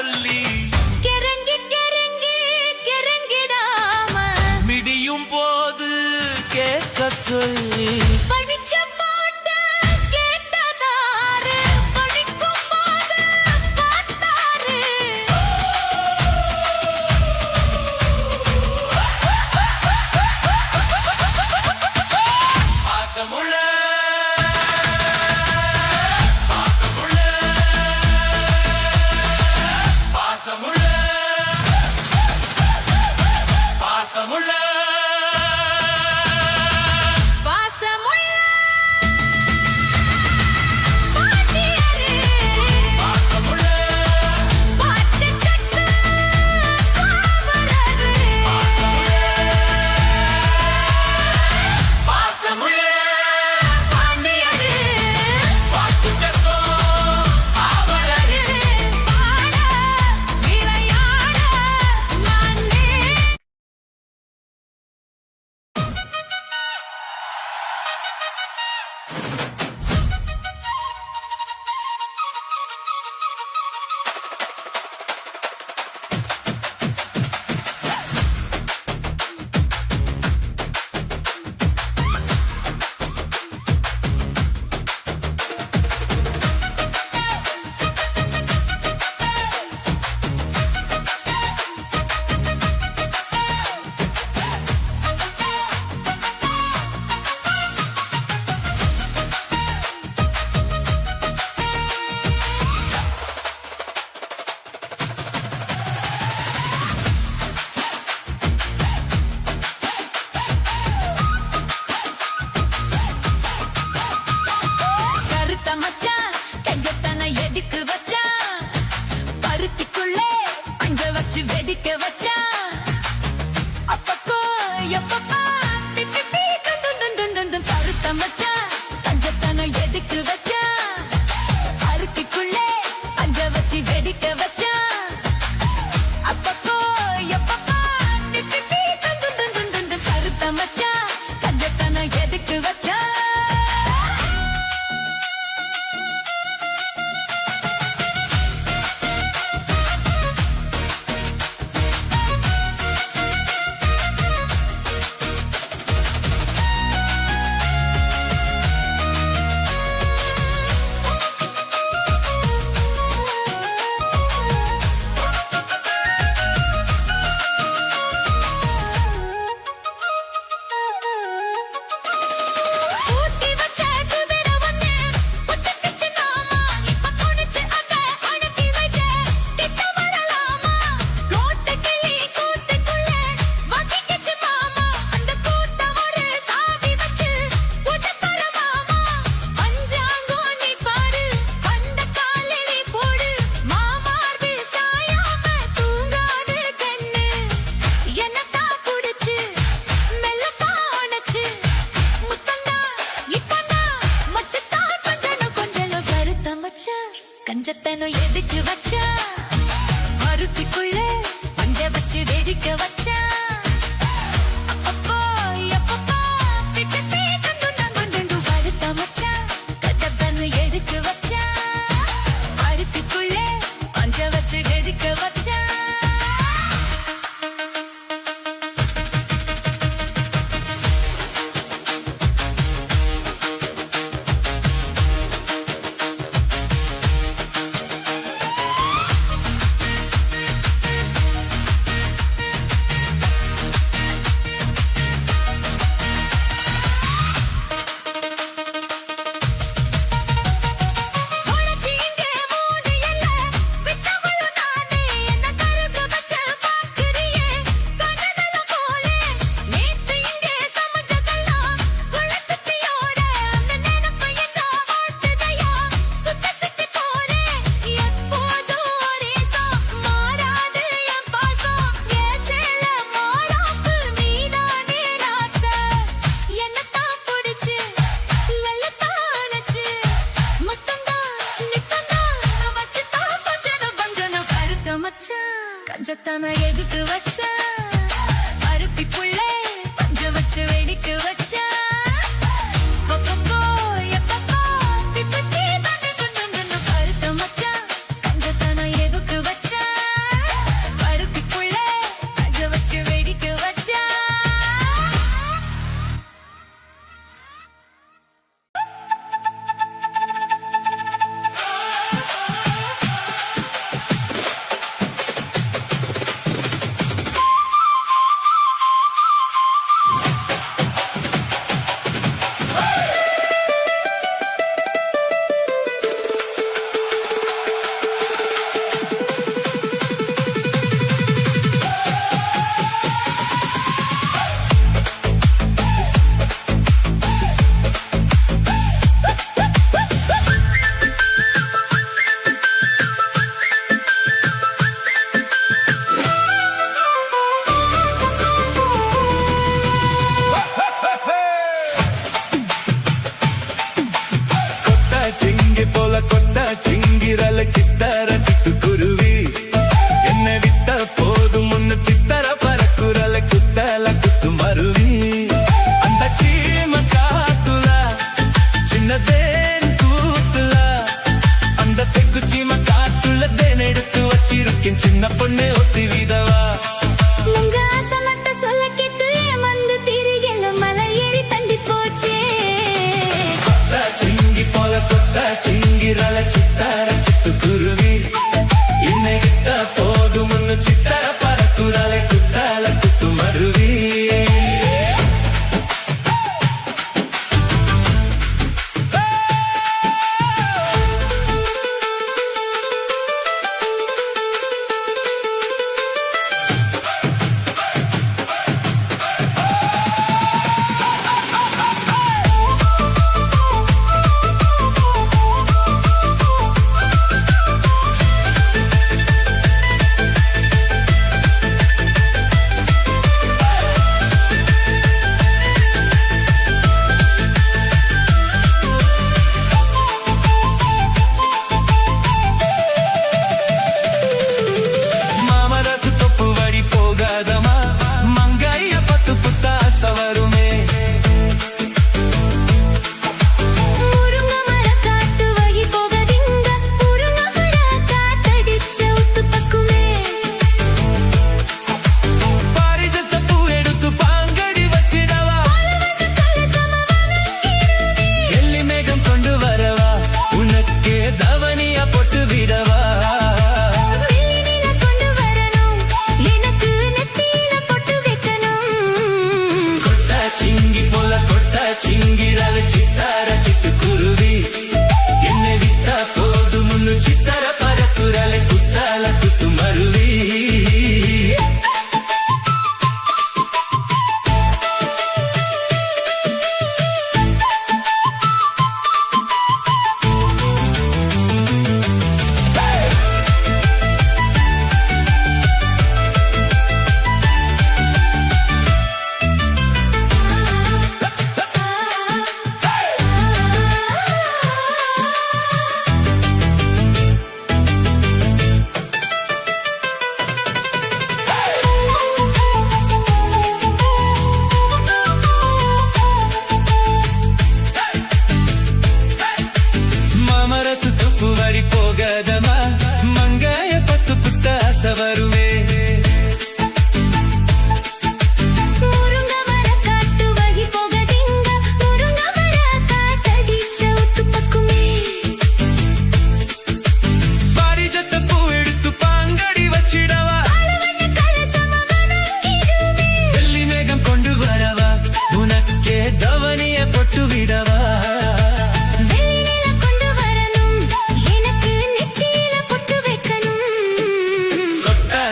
சொல்லி கிறங்கி கிறங்கி கிறங்கிடாம மிடியும் போது கேட்க சொல்லி பழிச்சம் போட்டு கேட்டதாரு பழிக்கும் போது பார்த்தாரு பாசமுள்ள பாசமுள்ள பாசமுள்ள பாசமுள்ள பாட்டியரே பாசமுள்ள பாட்டு கட்டு காவலரே பாசமுள்ள பாண்டியரே பாட்டு சத்தம் ஆவலரே பாட விளையாட நானே கருத்த மச்சான் கஞ்சத்தன எதுக்கு வச்சான் பருத்திக்குள்ளே அஞ்ச வச்சு வெடிக்க வச்சான் அப்பப்போ எப்பப்பா பிப்பி பீ டுண்டு கருத்த மச்சான் கஞ்சத்தன எதுக்கு வச்சான் பருத்திக்குள்ளே அஞ்ச வச்சு வெடிக்க வச்சான் அப்பப்போ எப்பப்பா பிப்பி பீ டுண்டு கருத்த மச்சான் கஞ்சத்தன எதுக்கு வச்சான் ஊத்தி வச்ச குதிரை ஒண்ணு புட்டுக்கிச்சு நாமா இப்ப குனிச்சு அத அடக்கி வைக்க கிட்ட வரலாமா கோட்டை கிளி கூட்டுக்குள்ள வக்கிக்கிச்சு மாமா அந்த கூட்ட ஒரு சாவி வச்சு உடக்கற மாமா பஞ்சாங்கோ நீ பாரு அந்த காலடி போடு மாமார்பு சாயாம தூங்காது கண்ணு என்னத்தா புடிச்சு மெல்லத்தா அணைச்சு முத்தந்தா இப்பந்தா மச்சத்தா கொஞ்சம் கருத்த மச்சான் கஞ்சத்தனம் எதுக்கு வச்சா மருத்திக்குள்ளே பஞ்ச வச்சு வெடிக்க வச்சா அப்பப்போ எப்பப்பா பிப்பி பீ டுண்டு கருத்த மச்சான் கஞ்சத்தனம் எதுக்கு வச்சா மருத்திக்குள்ளே பஞ்ச வச்சு வெடிக்க வச்சா கஞ்சத்தான எதுக்கு வச்சா அருத்தி புள்ளே பஞ்ச வச்சு வெடிக்க வச்சா அப்பப்போ எப்பப்போ பிப்பி பீ கருத்த மச்சான் கஞ்சத்தான எதுக்கு வச்சா பொண்ணு ஒத்தி விதவா உங்க ஆசை மட்டும் சொல்ல கேட்டு வந்து திரிகல மலை ஏறி தண்டி போச்சே கொத்தா சிங்கி போல கொத்தா சிங்கிரல சித்தார சிட்டு குருவி என்னை விட்ட போதும் சித்தார பறக்குறாலே குத்தால குத்து மருவி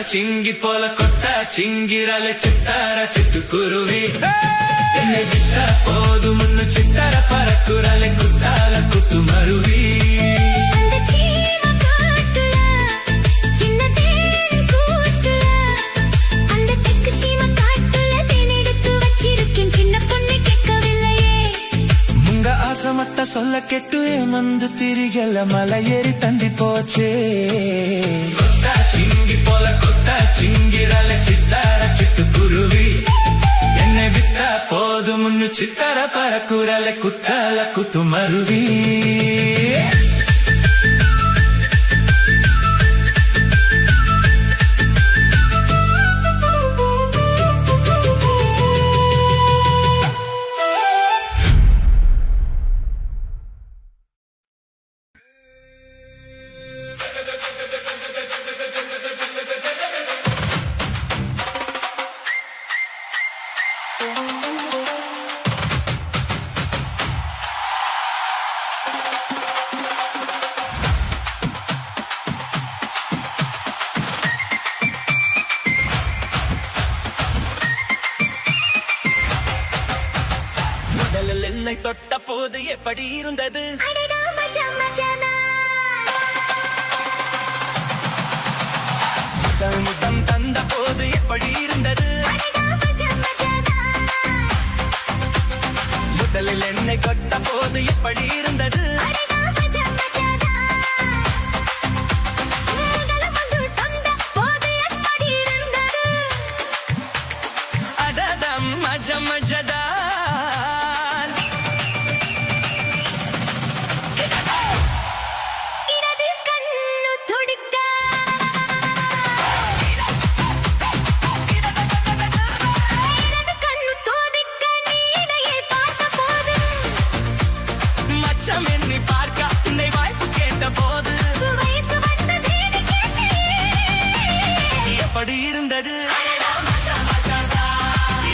சிங்கி போல கொட்டா சிங்கிரல சித்தார சிட்டு குருவி என்னை விட்டா போதும் சித்தார பறக்குறாலே குத்தால குத்து மருவி மட்ட சொல்ல கெட்டு ஏமந்து திரிகல மலை ஏறி தண்டி போச்சே கொத்தா சிங்கி போல கொத்தா சிங்கிரல சித்தார சிட்டு குருவி என்னை விட்டா போதும் சித்தார பறக்குறாலே குத்தால குத்து மருவி என்னை தொட்ட போது எப்படி இருந்தது முத்தம் தந்த போது எப்படி இருந்தது முதலில் என்னை தொட்ட போது எப்படி இருந்தது அடதம் மஜ மஜதா எப்படி இருந்தது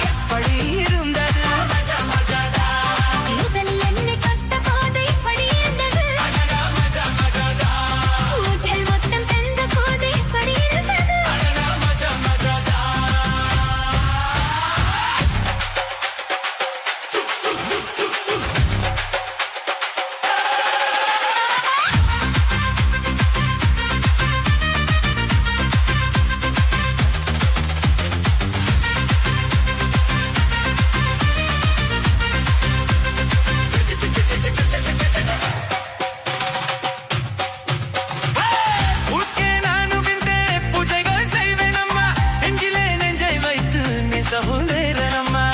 எப்படி இருந்தது இருதலி என்னை கட்ட போது இப்படி இருந்தது முதல் மொத்தம் தந்த போது இப்படி இருந்தது உட்கே நானும் இந்த பூஜைகள் செய்வேன் அம்மா நெஞ்சிலே நெஞ்சை வைத்து நீ சகோதரன் அம்மா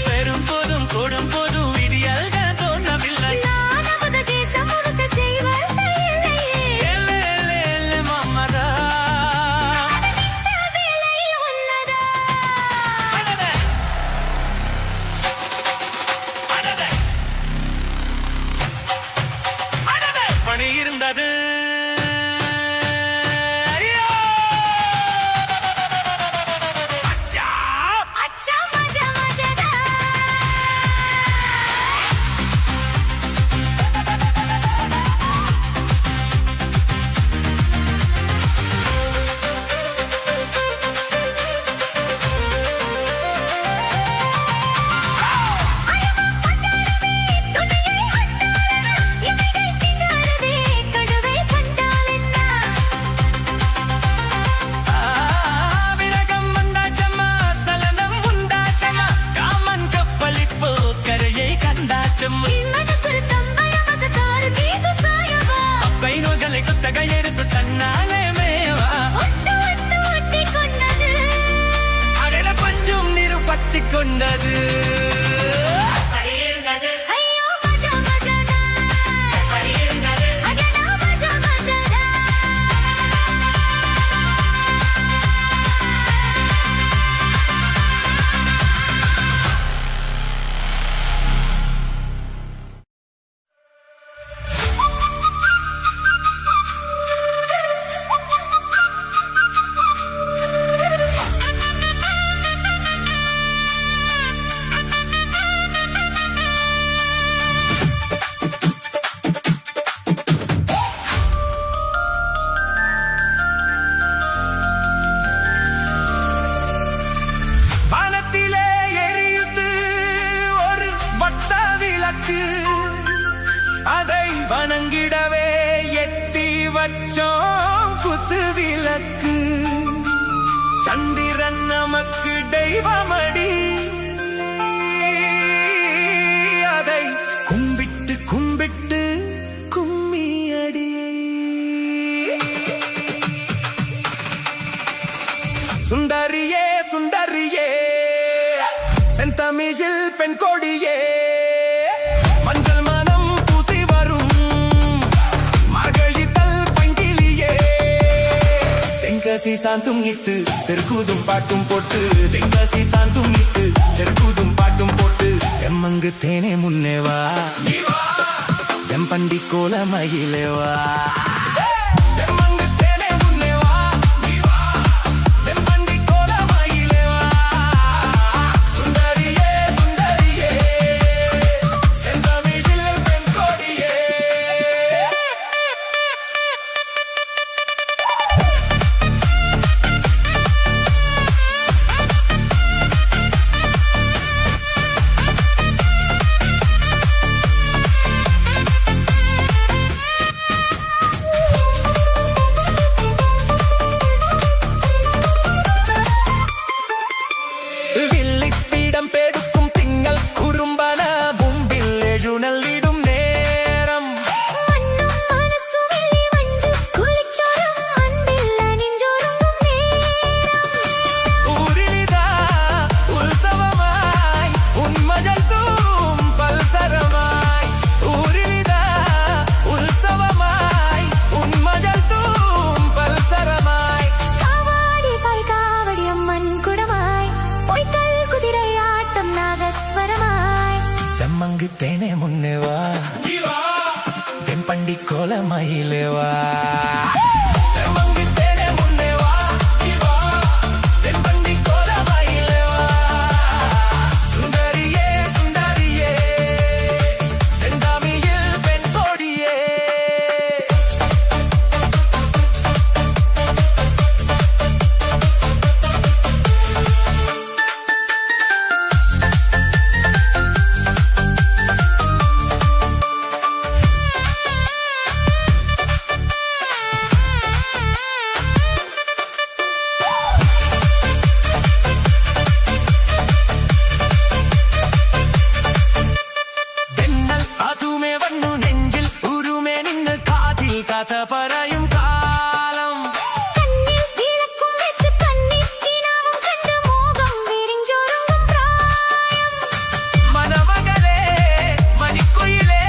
பெரும் போதும் கொடும் போதும் விடியல்கள் தோணவில்லை எல்லே எல்லே எல்லே மாமரா அடடே அடடே அடடே பணி இருந்தது ஐயோ! அச்சா! விரகம் வந்தாச்சம்மா சலனம் உண்டாச்சம்மா காமன் கப்பலிப்போ கரையை கண்டாச்சம்மா அப்பை நோய்களை குத்தகை எடுத்து தன்னாலே மேவா அடல பஞ்சும் நிருபத்தி கொண்டது ஐயோ மஜா மஜாடா அடடா மஜா மஜாடா வானத்திலே எரியுது ஒரு வட்ட விளக்கு அதை வணங்கிடவே எட்டி வச்சோம் குத்து விளக்கு சந்திரன் நமக்கு தெய்வமடி அதை கும்பிட்டு கும்பிட்டு கும்மியடி சுந்தரியே சுந்தரியே செந்தமிழில் பெண் கொடியே மஞ்சள் மனம் பூசி வரும் மார்கழித்தல் பங்கிலியே தென்காசி சாந்தும் இட்டு தெற்கூதும் பாட்டும் போட்டு தென்காசி சாந்தும் இட்டு தெற்கூதும் பாட்டும் போட்டு தெம்மங்கு தேனே முன்னேவா தெம்பண்டி கோல மகிழேவா தெம்மாங்குத்தேனே முன்னே வா தென்பண்டி கோலமயிலே வா കഥ പറയും കാലം കണ്ണിൽ വിളക്കും വെച്ച് കണ്ണിൽ കിനാവും കണ്ട് മോഹം വിരിഞ്ചൊരുങ്ങും പ്രായം മനമകളെ മണിക്കുയിലേ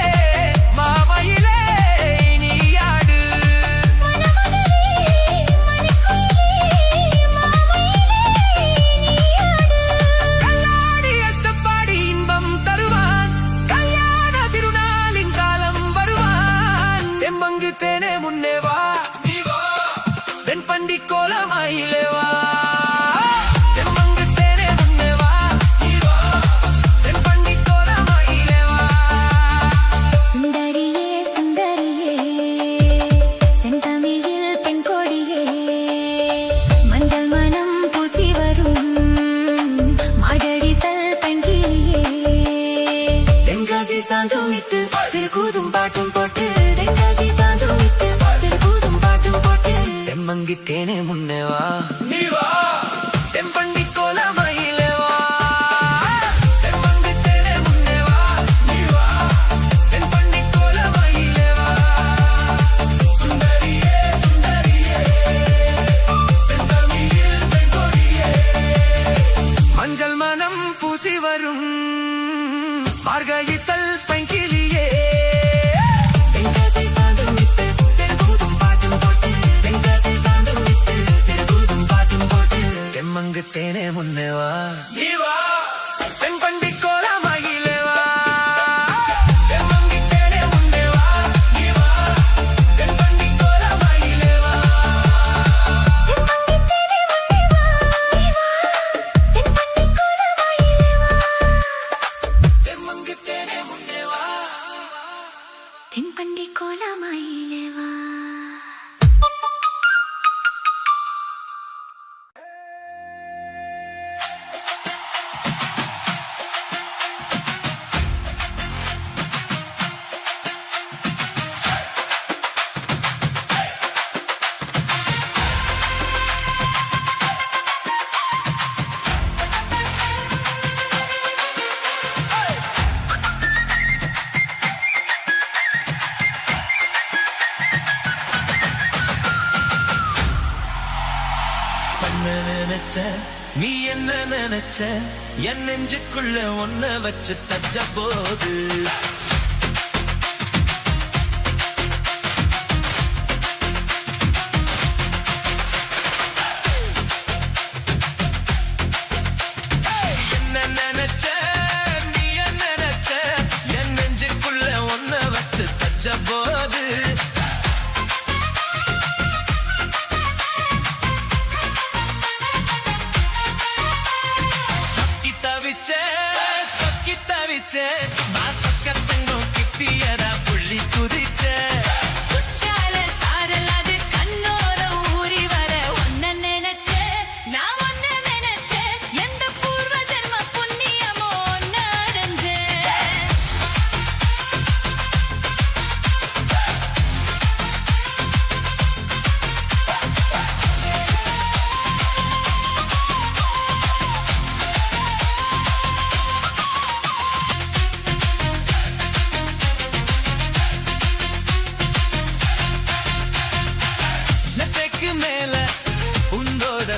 മാമയിലേ നീയാട് മനമകളേ മണിക്കുയിലേ മാമയിലേ നീയാട് കല്ലാടി അഷ്ടപ്പാടി ഇன்பം തരുവാൻ കല്യാണ തിരുനാളിൻ കാലം വരുവാൻ തെമ്മങ്കുത്തേനെ മുന്നേ വാ തെൻപണ്ടി കോലമയിലെ വാ തെമ്മങ്കുത്തേനെ മുന്നേ വാ തെൻപണ്ടി കോലമയിലെ വാ സുന്ദരിയേ സുന്ദരിയേ செந்தமிழில் பெண் கொடியே மஞ்சள் மனம் பூசி வரும் மாடடித்தல் பெண்கிளியே தென்காசி சாந்துமிட்டு திருக்கூதும் பாட்டும் போட்டு தென்காசி சாந்துமிட்டு திருக்கூதும் பாட்டும் போட்டு தெம்மங்கிட்டேனே முன்னே வா தென்பண்டி கோலமயிலே வா தெம்மங்கிட்டேனே முன்னே வா தென்பண்டி கோலமயிலே வா சுந்தரியே சுந்தரியே செந்தமிழில் பெண் கொடியே மஞ்சள் மனம் பூசி வரும் மார்கழித்தல் பெண்கிளியே தென்காசி சாந்துமிட்டு திருக்கூதும் பாட்டும் போட்டு தென்காசி சாந்துமிட்டு திருக்கூதும் பாட்டும் போட்டு தெம்மங்குத்தேனே முன்னே வா தென்பண்டி கோலமயிலே வா தெம்மங்கிட்டேனே முன்னே வா தென்பண்டி கோலமயிலே வா தென்மங்கித்தேனே முன்னே வா தென்பண்டி கோலமயிலே வா தெம்மங்குத்தேனே முன்னே வா தென்பண்டி கோலமயிலே வா நினைச்ச நீ என்ன நினைச்ச என் நெஞ்சுக்குள்ள ஒன்ன வச்சு தச்ச போது என்ன நினைச்ச நீ என்ன நினைச்ச என் நெஞ்சுக்குள்ள ஒன்ன வச்சு தச்ச போது நான் சொக்கத்தங்கம் கிட்டியடா புள்ளி குதிச்ச குச்சால சாரலாது கண்ணோர ஊறி வர ஒன்ன நினைச்ச நான் ஒன்ன நினைச்ச எந்த பூர்வ ஜென்ம புண்ணியமோ ஒன்ன அடைஞ்சேன்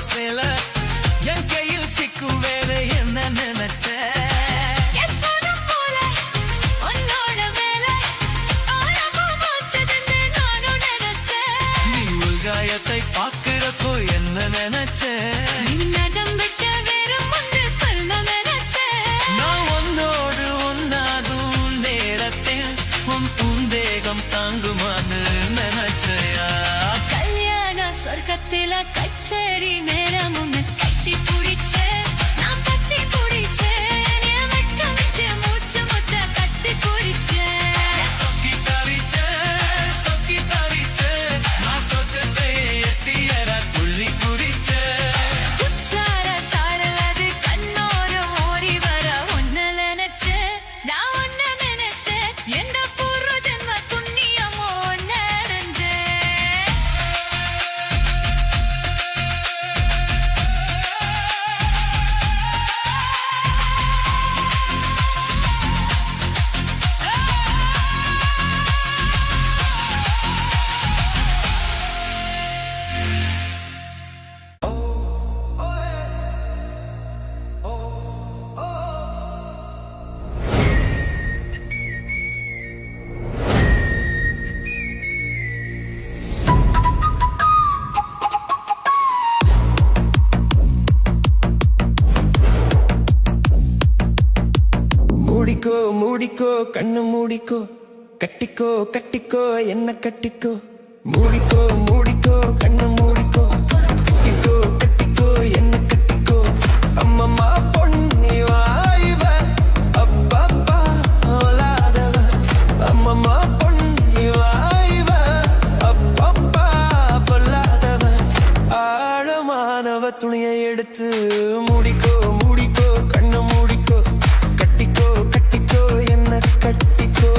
சேல என் கையில் சிக்கும் வேலை என்ன நினைச்ச எப்போதும் போல உன்னோட வேலை ஆரம்பம் வச்சதுன்னு நானும் நினைச்சேன் நீ உள்காயத்தை பார்க்கிறப்போ என்ன நினைச்ச நடம் விட்ட வேறு முன்னு சொல்ல நினைச்சேன் நான் உன்னோடு ஒன்னாகும் சரி நேரம் உன்னை கட்டி பிடிச்சேன் நான் கட்டி பிடிச்சேன் என் வெட்கம் விட்டு மூச்சு முத்த கட்டி பிடிச்சேன் சொக்கி தவிச்சே நான் சொக்கத்தை எட்டியற துள்ளி குறிச்சே உச்சார சாரல் அது கண்ணோரம் ஓடி வர உன்னை நினைச்சேன் நான் உன்னை நினைச்சேன் எந்த பூர்வ ஜென்ம புண்ணியமோ நிறைஞ்சேன் மூடிக்கோ மூடிக்கோ கண்ணு மூடிக்கோ கட்டிக்கோ கட்டிக்கோ என்ன கட்டிக்கோ மூடிக்கோ மூடிக்கோ கண்ணு மூடிக்கோ கட்டிக்கோ கட்டிக்கோ என்ன கட்டிக்கோ அம்மம்மா பொன்னி வாய்வ அப்பப்பா ஓலாதவ அம்மம்மா பொன்னி வாய்வ அப்பப்பா பொல்லாதவ ஆழமானவ துணியை எடுத்து மூடிக்கோ மூடிக்கோ கண்ணு மூடிக்கோ கட்டிக்கோ கட்டிக்கோ என்ன கட்டிக்கோ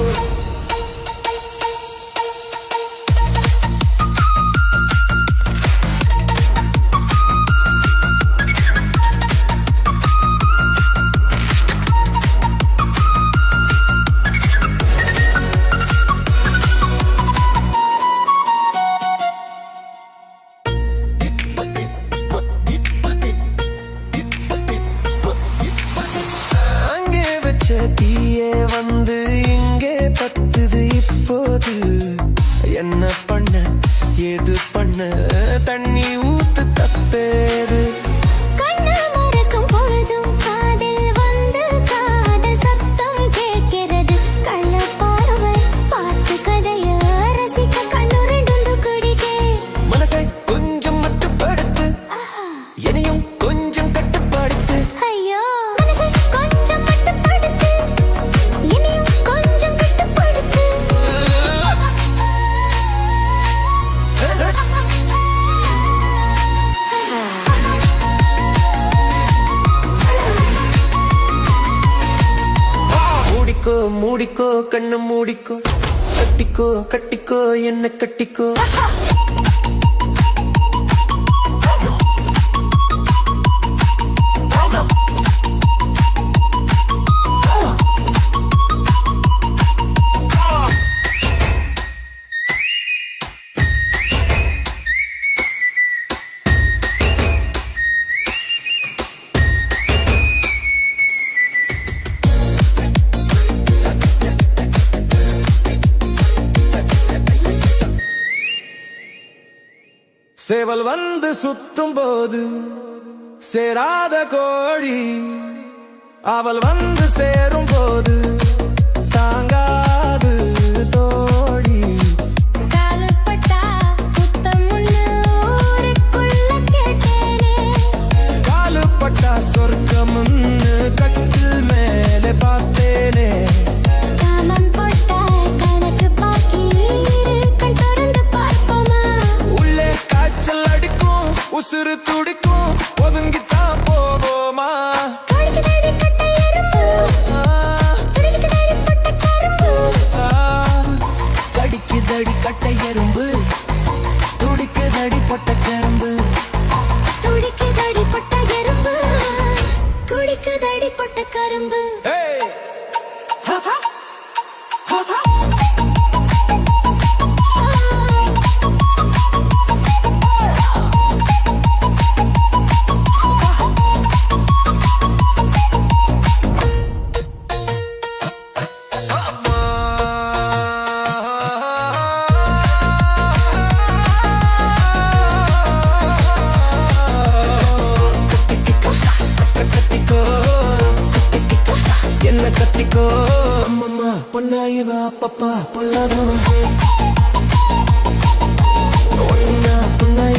அங்கே வச்ச தீயே வந்து இங்கே பத்துது இப்போது என்ன பண்ண ஏது பண்ண தண்ணி ஊத்து தப்பேது கண்ணு மறக்கும் பொழுதும் காதில் வந்து காதல் சத்தம் கேட்கிறது கள்ள பார்வை பார்த்து கதைய ரசிக்க கண்ணு ரெண்டு குடிக்கே மனசை கொஞ்சம் மட்டுப்படுத்து என்னையும் கொஞ்சம் கட்டுப்படுத்து ஐயோ மனசை கொஞ்சம் கட்டுப்படுத்து இனியும் கொஞ்சம் கட்டுப்படுத்து மூடிக்கோ மூடிக்கோ கண்ணு மூடிக்கோ கட்டிக்கோ கட்டிக்கோ என்ன கட்டிக்கோ சேவல் வந்து சுத்தும் போது சேராத கோழி அவள் வந்து சேரும் போது தாங்காது தோழி காலப்பட்டா குத்தம் ஒண்ணு ஊருக்குள்ள கேட்டேனே காலுப்பட்டா சொர்க்கம்னு கட்டில் மேலே பார்த்தேனே காமம் போட்டா கணக்கு பாக்கி கண் திறந்து பார்ப்போமா உள்ளே காய்ச்சல் அடிக்கும் உசுறு துடிக்கும் ஒதுங்கித்தான் போவோமா கடிக்குதடி கட்டை எறும்பு கடிக்குதடி பட்ட கரும்பு கடிக்குதடி கட்டை எறும்பு துடிக்குதடி பொட்ட கரும்பு துடிக்குதடி பட்ட எறும்பு குடிக்குதடி பட்ட கரும்பு Hey! Ha ha! Ha ha! என்ன கட்டிக்கோ அம்மம்மா பொன்னாயிவா அப்பப்பா பொல்லாதவா ஒன்னா பொன்னாய்